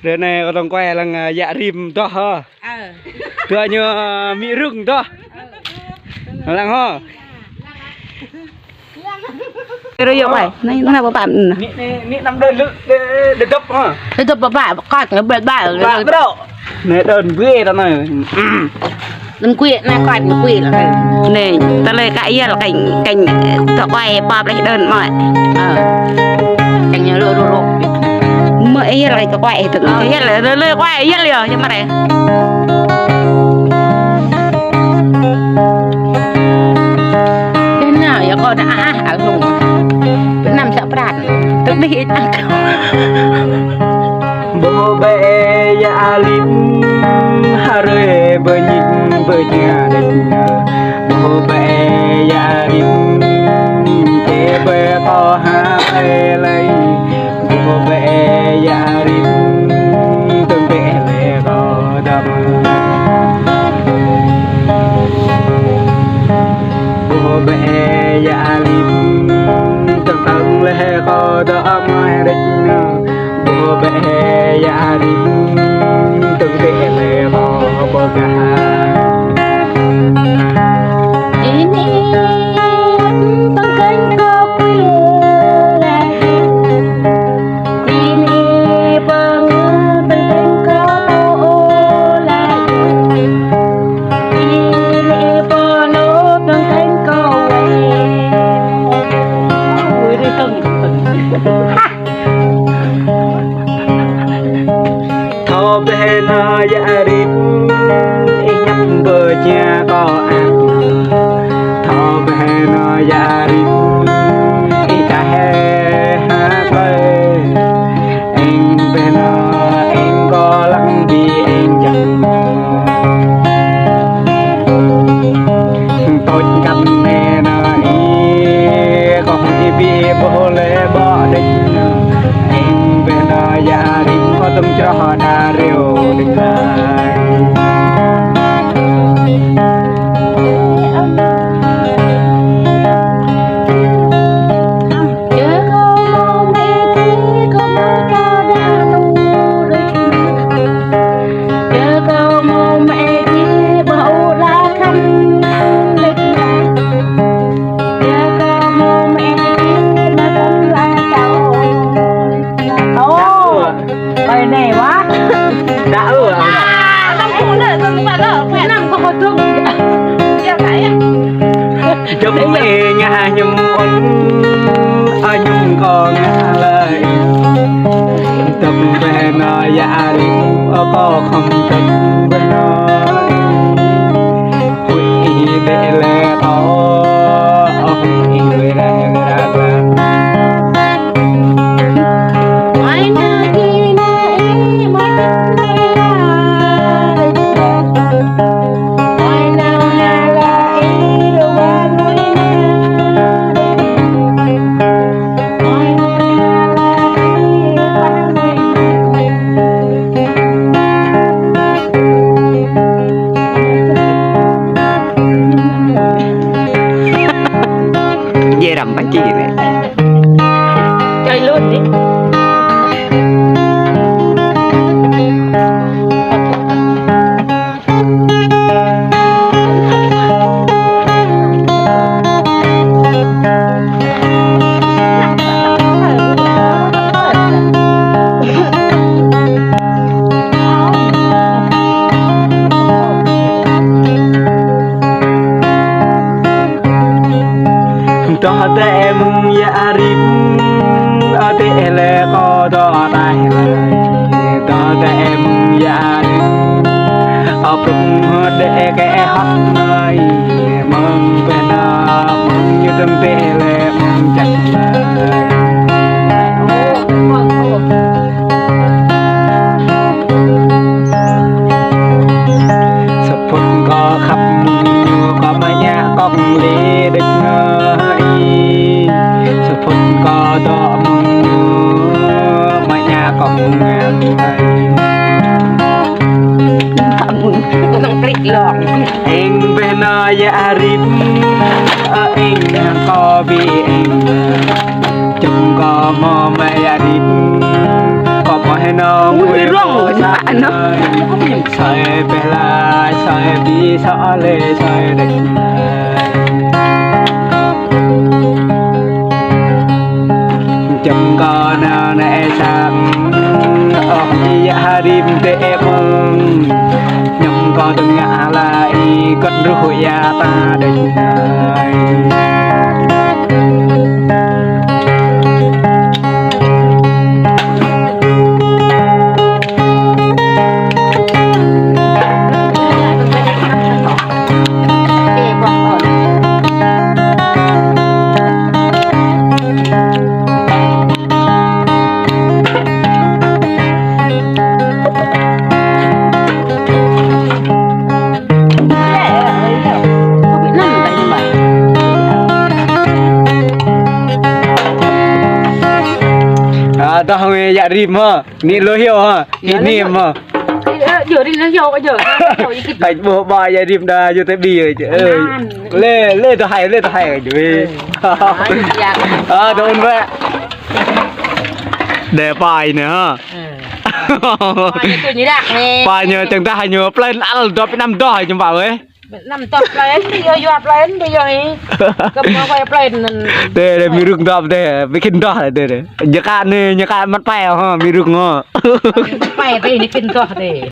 Đứa này cóต้องquay là dạ rìm to hả? Tựa như mỹ rừng to. Lăng hả? Rồi yêu vậy, này nó là bạn. Nị nằm đơn lự để đập hả? Để đập bạn con nó bệt bạ ở đây. Này đơn ghê đó này. Đừng quỵ này con nó quỵ là này, ta lấy cái gì là cảnh thọ quay bạp lại đơn mọi. Cảnh nhớ lô lô. Mới ấy là cái quay tự nhiên là lê quay rất liều nhưng mà này. Thế nào giờ con đã dùng nằm sợ bạt tức đi bố bê ya lim hare bơ nhịn bơ nhà đình bố bê ya lim kê bê to ha bê lấy bố bê ya lim tương bê lê to đâm bố bê ya lim tương tương lê to đâm đình bố bê ya lim tương bê lê to bơ gà ini tengkeng kopi ini bangun tengkeng kopi ini pano tengkeng kopi ui đi từng thọ bê na ya lim nhấp bờ nhà có ăn thọ bê na ya lim ta he ha bê anh bê na anh có lăng đi anh chẳng tôi cầm mẹ na không đi bị bố lê bỏ định anh bê na ya lim có tâm cho họ đã rêu đừng lại này quá đã ở năm phút nữa rồi bạn ở phải nằm có một chung em thấy trong mẹ nhà nhung ôn nhung con lời tâm về nó dạ đi có không tâm về nó quỷ để lệ to quỷ người ra dê đầm bánh chi này chơi luôn đi cho em ya rim te le có đó tai cho em ya rim prung để cái hót nơi mong bên mong như tâm te le mong chặt sập phút có khắp có mấy nhà con đi đứt phút có đó mà nhà còn con click lọt anh bên ya rim anh có bị anh chồng có mò mà ya rim ให้น้อง Ui, rong bạn nó. ใส่เวลาใส่บีสอเลยใส่เด็กจำก่อนเอาในสังออกยาดิมเตะมึงยำก่อนตึงอะไรก็รู้ยาตาเด็กนาย Dah ya rim ha. Ni lo hiu ha. Ini ha. Giờ đi nó vô giờ Thành bộ ba ya rim dah vô tới bì rồi chứ ơi. Lê tao hay rồi chứ. Đồn vậy. Để bài nữa ha. tôi nhớ đặc nè Bài nhờ chẳng ta hay nhờ lên ăn đó cái năm đó chúng bảo ấy. nằm tập lên bây giờ lên bây giờ này cầm nó quay lên Để mi rừng đó để bikin đó để. Nhaka mắt bèo ha mi rừng ha. quay về đi kinh to để